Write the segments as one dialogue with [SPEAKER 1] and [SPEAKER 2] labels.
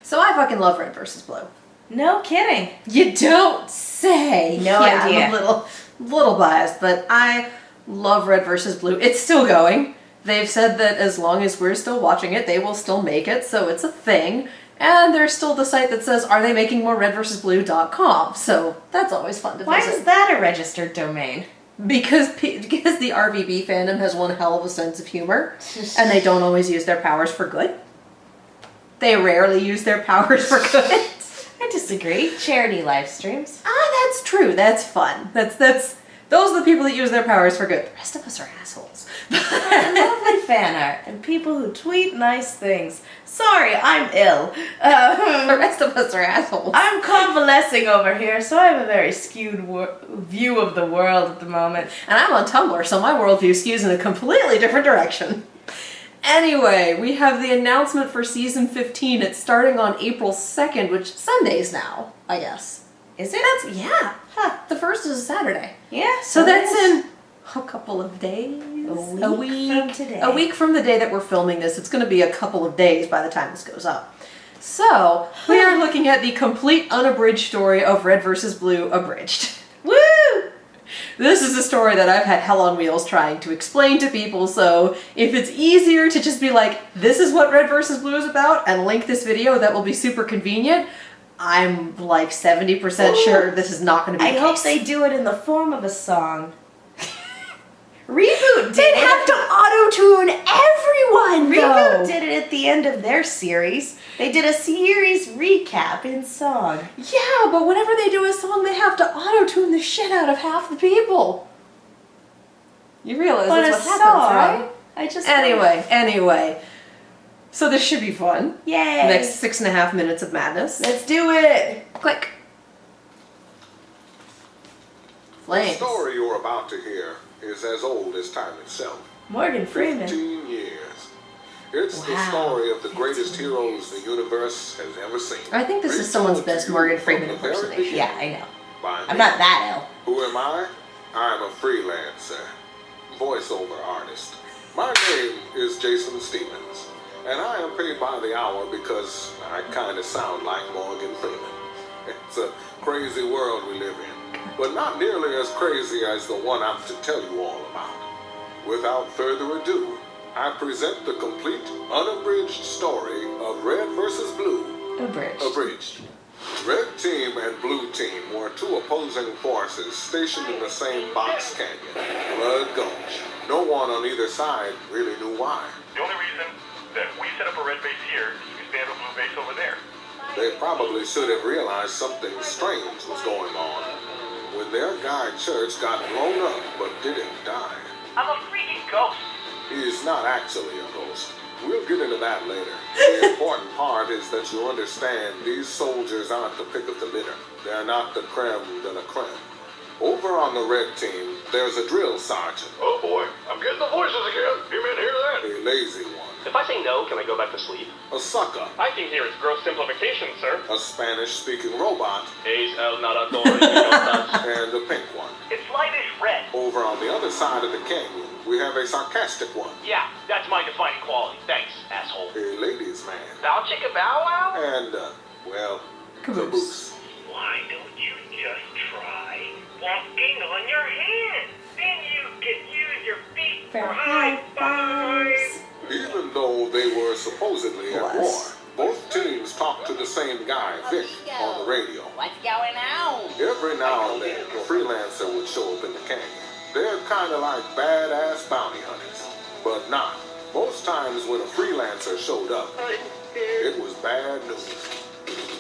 [SPEAKER 1] So I fucking love Red versus Blue.
[SPEAKER 2] No kidding.
[SPEAKER 1] You don't say.
[SPEAKER 2] No idea.
[SPEAKER 1] I'm a little biased, but I love Red versus Blue. It's still going. They've said that as long as we're still watching it, they will still make it, so it's a thing. And there's still the site that says, are they making more redversusblue.com? So that's always fun to visit.
[SPEAKER 2] Why is that a registered domain?
[SPEAKER 1] Because the RVB fandom has one hell of a sense of humor, and they don't always use their powers for good. They rarely use their powers for good.
[SPEAKER 2] I disagree. Charity live streams.
[SPEAKER 1] That's true. That's fun. Those are the people that use their powers for good. The rest of us are assholes.
[SPEAKER 2] Lovely fan art and people who tweet nice things. Sorry, I'm ill.
[SPEAKER 1] The rest of us are assholes.
[SPEAKER 2] I'm convalescing over here, so I have a very skewed view of the world at the moment.
[SPEAKER 1] And I'm on Tumblr, so my worldview skews in a completely different direction. Anyway, we have the announcement for season 15. It's starting on April 2nd, which Sundays now, I guess.
[SPEAKER 2] Is it?
[SPEAKER 1] Yeah. Huh. The first is a Saturday.
[SPEAKER 2] Yeah.
[SPEAKER 1] So that's in a couple of days.
[SPEAKER 2] A week from today.
[SPEAKER 1] A week from the day that we're filming this. It's going to be a couple of days by the time this goes up. So, we are looking at the complete unabridged story of Red vs. Blue Abridged.
[SPEAKER 2] Woo!
[SPEAKER 1] This is a story that I've had hell on wheels trying to explain to people, so if it's easier to just be like, this is what Red vs. Blue is about, and link this video, that will be super convenient. I'm like 70% sure this is not going to be the case.
[SPEAKER 2] I hope they do it in the form of a song. Reboot did
[SPEAKER 1] They'd
[SPEAKER 2] it.
[SPEAKER 1] have to auto-tune everyone, though.
[SPEAKER 2] Reboot did it at the end of their series. They did a series recap in song.
[SPEAKER 1] Yeah, but whenever they do a song, they have to auto-tune the shit out of half the people. You realize
[SPEAKER 2] But
[SPEAKER 1] that's
[SPEAKER 2] a
[SPEAKER 1] what
[SPEAKER 2] song,
[SPEAKER 1] happens,
[SPEAKER 2] right?
[SPEAKER 1] Anyway. So this should be fun.
[SPEAKER 2] Yay!
[SPEAKER 1] Next 6.5 minutes of madness.
[SPEAKER 2] Let's do it!
[SPEAKER 1] Click.
[SPEAKER 3] The
[SPEAKER 1] Flames.
[SPEAKER 3] story you're about to hear is as old as time itself.
[SPEAKER 2] Morgan Freeman.
[SPEAKER 3] 15 years. It's the
[SPEAKER 2] Wow.
[SPEAKER 3] story of the greatest heroes the universe has ever seen.
[SPEAKER 1] I think this is someone's
[SPEAKER 3] Retold to
[SPEAKER 1] best
[SPEAKER 3] you
[SPEAKER 1] Morgan
[SPEAKER 3] from
[SPEAKER 1] Freeman
[SPEAKER 3] the very
[SPEAKER 1] impersonation.
[SPEAKER 3] beginning
[SPEAKER 2] Yeah, I know.
[SPEAKER 3] by
[SPEAKER 2] I'm
[SPEAKER 3] me.
[SPEAKER 2] not that ill.
[SPEAKER 3] Who am I? I'm a freelancer, voiceover artist. My name is Jason Stevens, and I am paid by the hour because I kind of sound like Morgan Freeman. It's a crazy world we live in, but not nearly as crazy as the one I'm to tell you all about. Without further ado, I present the complete, unabridged story of Red vs. Blue. Abridged. Red team and blue team were two opposing forces stationed in the same box canyon, Blood Gulch. No one on either side really knew why.
[SPEAKER 4] The only reason that we set up a red base here is because they have a blue base over there.
[SPEAKER 3] They probably should have realized something strange was going on when their guy Church got blown up but didn't die.
[SPEAKER 4] I'm a freaking ghost.
[SPEAKER 3] He's not actually a ghost. We'll get into that later. The important part is that you understand these soldiers aren't the pick of the litter. They're not the creme de la creme. Over on the red team, there's a drill sergeant,
[SPEAKER 4] Oh boy, I'm getting the voices again. You men hear that?
[SPEAKER 3] a lazy one,
[SPEAKER 4] If I say no, can I go back to sleep?
[SPEAKER 3] a sucker,
[SPEAKER 4] I can hear it's gross simplification, sir.
[SPEAKER 3] a Spanish-speaking robot,
[SPEAKER 4] Es el nadador idiotas.
[SPEAKER 3] and a pink one.
[SPEAKER 4] It's lightish red.
[SPEAKER 3] Over on the other side of the canyon, we have a sarcastic one,
[SPEAKER 4] Yeah, that's my defining quality. Thanks, asshole.
[SPEAKER 3] a ladies' man,
[SPEAKER 4] Bow chicka bow wow?
[SPEAKER 3] and, well, caboose.
[SPEAKER 4] Why don't you just try walking on your hands? Then you can use your feet
[SPEAKER 2] For high fives.
[SPEAKER 3] Even though they were supposedly at war,
[SPEAKER 1] Bless.
[SPEAKER 3] both teams talked to the same guy, Vic, on the radio.
[SPEAKER 5] What's going on?
[SPEAKER 3] Every now and then, a freelancer would show up in the canyon. They're kind of like badass bounty hunters, but not. Most times when a freelancer showed up, it was bad news.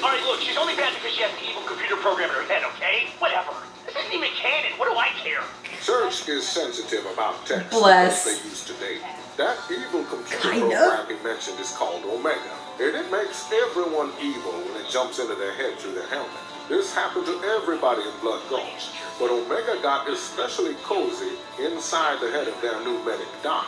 [SPEAKER 4] Alright, look, she's only bad because she has an evil computer program in her head, okay? Whatever. This isn't even canon. What do I care?
[SPEAKER 3] Church is sensitive about text
[SPEAKER 1] Bless.
[SPEAKER 3] because they used to date. That evil computer
[SPEAKER 1] Kind of.
[SPEAKER 3] program he mentioned is called Omega, and it makes everyone evil when it jumps into their head through their helmet. This happened to everybody in Blood Gulch, but Omega got especially cozy inside the head of their new medic, Doc.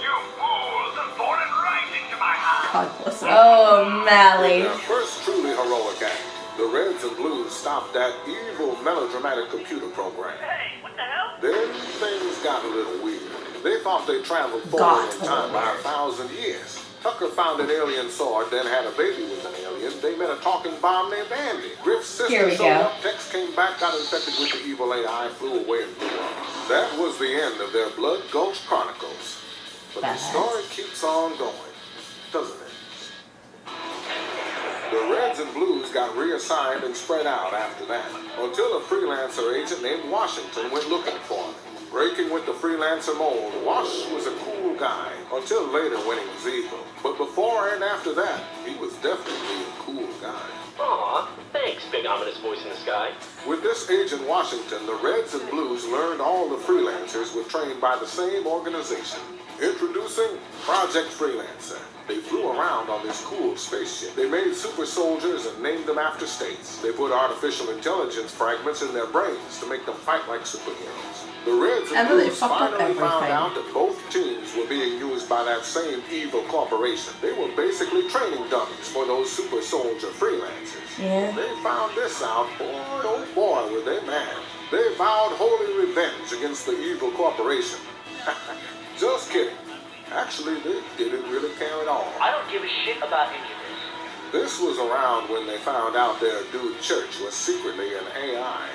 [SPEAKER 4] You fools have born and rising to my house.
[SPEAKER 1] God bless him.
[SPEAKER 2] Oh,
[SPEAKER 3] In
[SPEAKER 2] Mally.
[SPEAKER 3] their first truly heroic act, the Reds and Blues stopped that evil melodramatic computer program.
[SPEAKER 4] Hey, what the hell?
[SPEAKER 3] Then things got a little weird. They thought they traveled forward
[SPEAKER 1] Got
[SPEAKER 3] in time by
[SPEAKER 1] weird.
[SPEAKER 3] 1,000 years. Tucker found an alien sword, then had a baby with an alien. They met a talking bomb named Andy. Griff's
[SPEAKER 2] Here
[SPEAKER 3] sister
[SPEAKER 2] we
[SPEAKER 3] showed
[SPEAKER 2] go.
[SPEAKER 3] up, Tex came back, got infected with the evil AI, flew away and blew up. That was the end of their Blood Gulch Chronicles. But the story keeps on going, doesn't it? The Reds and Blues got reassigned and spread out after that, until a freelancer agent named Washington went looking for them. Breaking with the freelancer mold, Wash was a cool guy, until later when he was evil. But before and after that, he was definitely a cool guy.
[SPEAKER 5] Aw, thanks, big ominous voice in the sky.
[SPEAKER 3] With this agent Washington, the Reds and Blues learned all the freelancers were trained by the same organization. Introducing Project Freelancer. They flew around on this cool spaceship. They made super soldiers and named them after states. They put artificial intelligence fragments in their brains to make them fight like superheroes. The Reds and
[SPEAKER 1] And then they
[SPEAKER 3] Blues
[SPEAKER 1] fucked up
[SPEAKER 3] finally found
[SPEAKER 1] everything.
[SPEAKER 3] out that both teams were being used by that same evil corporation. They were basically training dummies for those super soldier freelancers.
[SPEAKER 2] Yeah.
[SPEAKER 3] They found this out, boy, oh boy, were they mad. They vowed holy revenge against the evil corporation. Just kidding. Actually, they didn't really care at all.
[SPEAKER 5] I don't give a shit about any of this.
[SPEAKER 3] This was around when they found out their dude church was secretly an AI.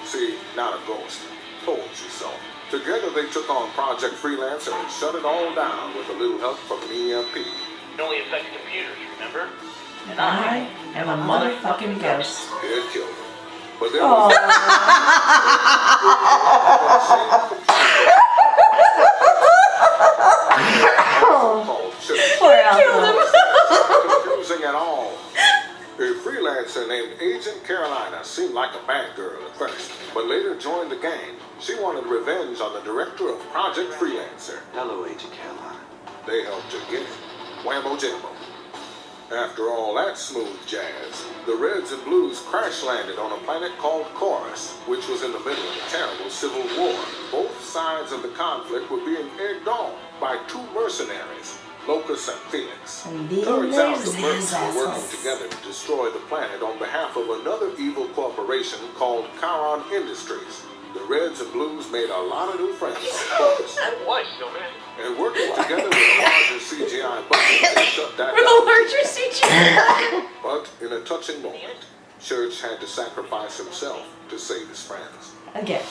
[SPEAKER 3] See, not a ghost. Told you so. Together they took on Project Freelancer and shut it all down with a little help from an EMP.
[SPEAKER 5] It only affected computers, remember?
[SPEAKER 2] And I am a motherfucking ghost.
[SPEAKER 3] It killed them. But there was called church.
[SPEAKER 2] Poor Alpha.
[SPEAKER 3] Not confusing at all. A freelancer named Agent Carolina seemed like a bad girl at first, but later joined the gang. She wanted revenge on the director of Project Freelancer.
[SPEAKER 6] Hello, Agent Carolina.
[SPEAKER 3] They helped her get it. Whammo jammo. After all that smooth jazz, the Reds and Blues crash landed on a planet called Chorus, which was in the middle of a terrible civil war. Both sides of the conflict were being egged on by two mercenaries, Locus and Phoenix.
[SPEAKER 2] And these
[SPEAKER 3] Turns out the
[SPEAKER 2] are
[SPEAKER 3] mercs were working
[SPEAKER 2] assholes.
[SPEAKER 3] together to destroy the planet on behalf of another evil corporation called Charon Industries. The Reds and Blues made a lot of new friends on Chorus.
[SPEAKER 5] Why, snowman?
[SPEAKER 3] And working together with a larger CGI budget, they shut that
[SPEAKER 1] With
[SPEAKER 3] down.
[SPEAKER 1] a larger CGI.
[SPEAKER 3] But in a touching moment, Church had to sacrifice himself to save his friends.
[SPEAKER 2] Again.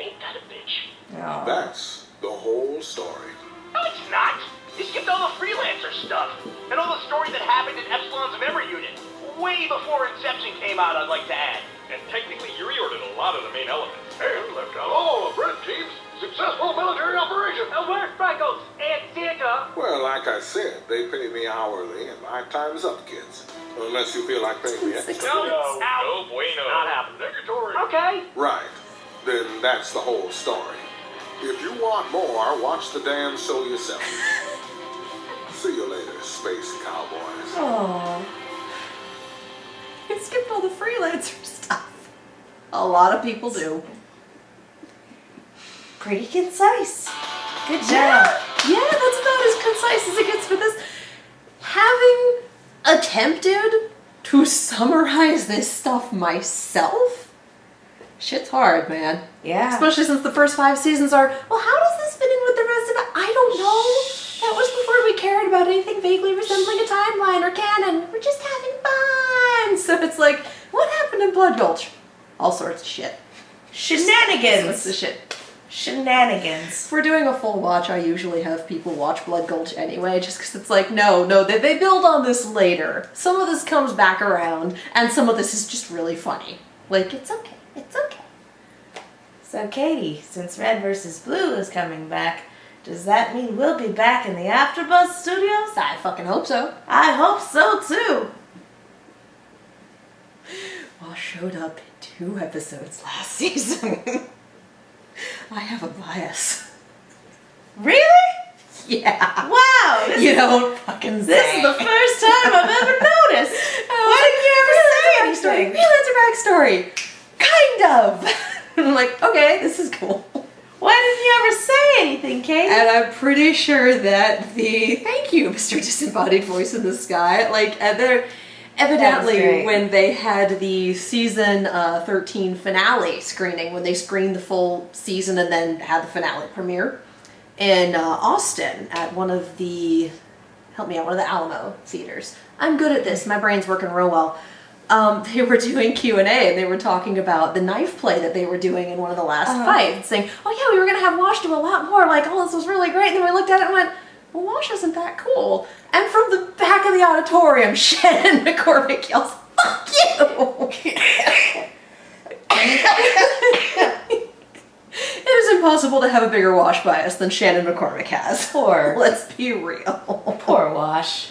[SPEAKER 5] Ain't that a bitch?
[SPEAKER 2] Oh.
[SPEAKER 3] That's the whole story.
[SPEAKER 5] No, it's not. You skipped all the freelancer stuff. And all the story that happened in Epsilon's memory unit. Way before Inception came out, I'd like to add. And technically, you reordered a lot of the main elements. And left out all the red team's successful military operation. Where's Franco's and Santa?
[SPEAKER 3] Well, like I said, they pay me hourly, and my time's up, kids. Unless you feel like paying me extra.
[SPEAKER 5] No bueno. Not happening. Negatory. Okay.
[SPEAKER 3] Right. Then that's the whole story. If you want more, watch the damn show yourself. See you later, space cowboys.
[SPEAKER 2] Oh.
[SPEAKER 1] You skipped all the freelancer stuff. A lot of people do.
[SPEAKER 2] Pretty concise. Good job.
[SPEAKER 1] Yeah, that's about as concise as it gets for this. Having attempted to summarize this stuff myself, shit's hard, man.
[SPEAKER 2] Yeah.
[SPEAKER 1] Especially since the first 5 seasons are, well, how does this fit in with the rest of it? I don't know. That was before we cared about anything vaguely resembling a timeline or canon. We're just having fun. So it's like, what happened in Blood Gulch? All sorts of shit.
[SPEAKER 2] Shenanigans.
[SPEAKER 1] What's the shit?
[SPEAKER 2] Shenanigans.
[SPEAKER 1] If we're doing a full watch, I usually have people watch Blood Gulch anyway, just because it's like, no, they build on this later. Some of this comes back around, and some of this is just really funny. Like, it's okay. It's okay.
[SPEAKER 2] So, Katie, since Red vs. Blue is coming back, does that mean we'll be back in the AfterBuzz studios?
[SPEAKER 1] I fucking hope so.
[SPEAKER 2] I hope so, too.
[SPEAKER 1] Well, showed up in 2 episodes last season. I have a bias.
[SPEAKER 2] Really?
[SPEAKER 1] Yeah.
[SPEAKER 2] Wow.
[SPEAKER 1] You don't fucking say.
[SPEAKER 2] This is the first time I've ever noticed. Why didn't you ever say anything?
[SPEAKER 1] Freelancer backstory. Kind of. I'm like, okay, this is cool.
[SPEAKER 2] Why didn't you ever say anything, Katie?
[SPEAKER 1] And I'm pretty sure that thank you, Mr. Disembodied Voice in the Sky, like, they're evidently when they had the season 13 finale screening, when they screened the full season and then had the finale premiere, in Austin at one of the, help me out, one of the Alamo theaters. I'm good at this. My brain's working real well. They were doing Q&A and they were talking about the knife play that they were doing in one of the last fights, saying, oh yeah, we were going to have Wash do a lot more, like, oh, this was really great. And then we looked at it and went, well, Wash isn't that cool. And from the back of the auditorium, Shannon McCormick yells, fuck you! It is impossible to have a bigger Wash bias than Shannon McCormick has. Let's be real.
[SPEAKER 2] Poor Wash.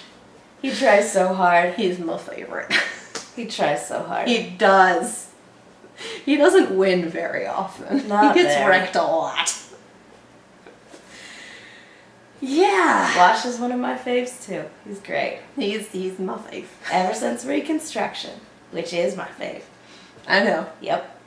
[SPEAKER 2] He tries so hard.
[SPEAKER 1] He's my favorite.
[SPEAKER 2] He tries so hard.
[SPEAKER 1] He does. He doesn't win very often.
[SPEAKER 2] Not
[SPEAKER 1] he gets
[SPEAKER 2] very.
[SPEAKER 1] wrecked a lot. Yeah.
[SPEAKER 2] Wash is one of my faves too. He's great.
[SPEAKER 1] He's my fave.
[SPEAKER 2] Ever since Reconstruction, which is my fave.
[SPEAKER 1] I know.
[SPEAKER 2] Yep.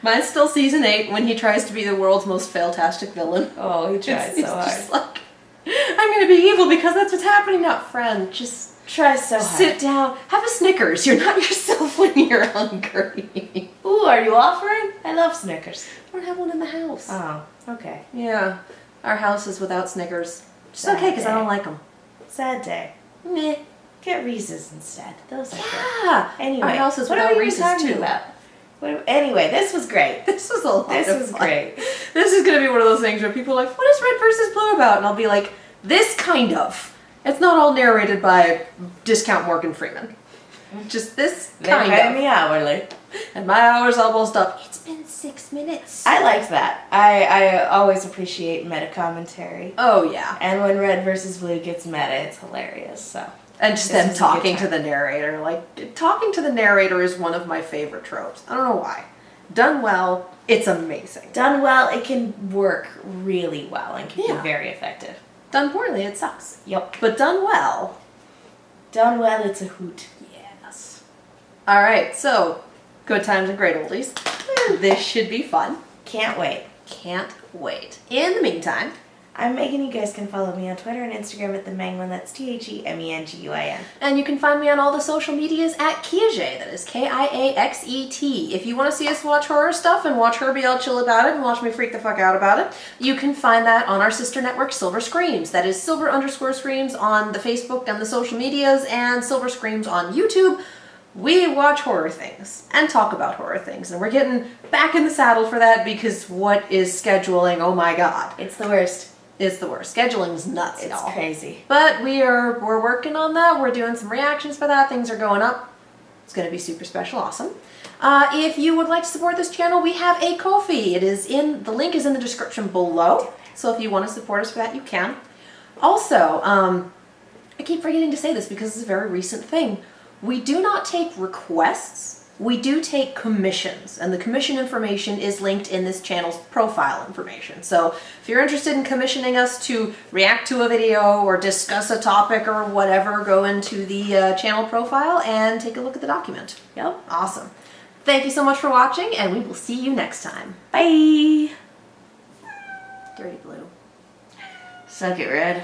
[SPEAKER 1] Mine's still season 8 when he tries to be the world's most fantastic villain.
[SPEAKER 2] Oh, he tries
[SPEAKER 1] It's
[SPEAKER 2] so hard.
[SPEAKER 1] just like, I'm gonna be evil because that's what's happening now, friend. Just
[SPEAKER 2] Tries so hard.
[SPEAKER 1] sit down, have a Snickers. You're not yourself when you're hungry.
[SPEAKER 2] Ooh, are you offering? I love Snickers.
[SPEAKER 1] I don't have one in the house.
[SPEAKER 2] Oh, okay.
[SPEAKER 1] Yeah, our house is without Snickers. It's
[SPEAKER 2] Sad
[SPEAKER 1] okay because I
[SPEAKER 2] day.
[SPEAKER 1] don't like them.
[SPEAKER 2] Sad day.
[SPEAKER 1] Meh.
[SPEAKER 2] Get Reese's instead. Those are good.
[SPEAKER 1] Yeah.
[SPEAKER 2] Anyway,
[SPEAKER 1] Our house is
[SPEAKER 2] what
[SPEAKER 1] without
[SPEAKER 2] are we
[SPEAKER 1] Reese's
[SPEAKER 2] talking
[SPEAKER 1] too.
[SPEAKER 2] about? Anyway, this was great.
[SPEAKER 1] This was a lot
[SPEAKER 2] This
[SPEAKER 1] of
[SPEAKER 2] was
[SPEAKER 1] fun.
[SPEAKER 2] great.
[SPEAKER 1] This is gonna be one of those things where people are like, what is Red versus Blue about? And I'll be like, this kind of. It's not all narrated by discount Morgan Freeman. Just this
[SPEAKER 2] They
[SPEAKER 1] kind
[SPEAKER 2] pay
[SPEAKER 1] of.
[SPEAKER 2] me hourly.
[SPEAKER 1] And my hour's almost up. It's been 6 minutes.
[SPEAKER 2] I liked that. I always appreciate meta commentary.
[SPEAKER 1] Oh yeah.
[SPEAKER 2] And when Red versus Blue gets meta, it's hilarious. So
[SPEAKER 1] And just
[SPEAKER 2] This
[SPEAKER 1] them
[SPEAKER 2] was a
[SPEAKER 1] talking
[SPEAKER 2] good
[SPEAKER 1] to
[SPEAKER 2] time.
[SPEAKER 1] the narrator. Like, talking to the narrator is one of my favorite tropes. I don't know why. Done well, it's amazing.
[SPEAKER 2] done well, it can work really well and can
[SPEAKER 1] Yeah.
[SPEAKER 2] be very effective.
[SPEAKER 1] Done poorly, it sucks.
[SPEAKER 2] Yep.
[SPEAKER 1] But done well,
[SPEAKER 2] Done well, it's a hoot.
[SPEAKER 1] yes. Alright, so, good times and great oldies. This should be fun.
[SPEAKER 2] Can't wait.
[SPEAKER 1] Can't wait. In the meantime,
[SPEAKER 2] I'm Megan. You guys can follow me on Twitter and Instagram at the Menguin. That's TheMenguin.
[SPEAKER 1] and you can find me on all the social medias at Kiaxet, that is Kiaxet. If you want to see us watch horror stuff and watch Herbie all chill about it and watch me freak the fuck out about it, you can find that on our sister network, Silver Screams. That is Silver_Screams on the Facebook and the social medias, and Silver Screams on YouTube. We watch horror things and talk about horror things, and we're getting back in the saddle for that because what is scheduling? Oh my god.
[SPEAKER 2] It's the worst.
[SPEAKER 1] It's the worst. Scheduling's nuts,
[SPEAKER 2] It's
[SPEAKER 1] y'all.
[SPEAKER 2] crazy.
[SPEAKER 1] But we're working on that. We're doing some reactions for that. Things are going up. It's going to be super special, awesome. If you would like to support this channel, we have a Ko-fi. The link is in the description below. So if you want to support us for that, you can. Also, I keep forgetting to say this because it's a very recent thing. We do not take requests. We do take commissions, and the commission information is linked in this channel's profile information. So if you're interested in commissioning us to react to a video or discuss a topic or whatever, go into the channel profile and take a look at the document.
[SPEAKER 2] Yep.
[SPEAKER 1] Awesome. Thank you so much for watching, and we will see you next time.
[SPEAKER 2] Bye.
[SPEAKER 1] Dirty Blue.
[SPEAKER 2] Suck it, Red.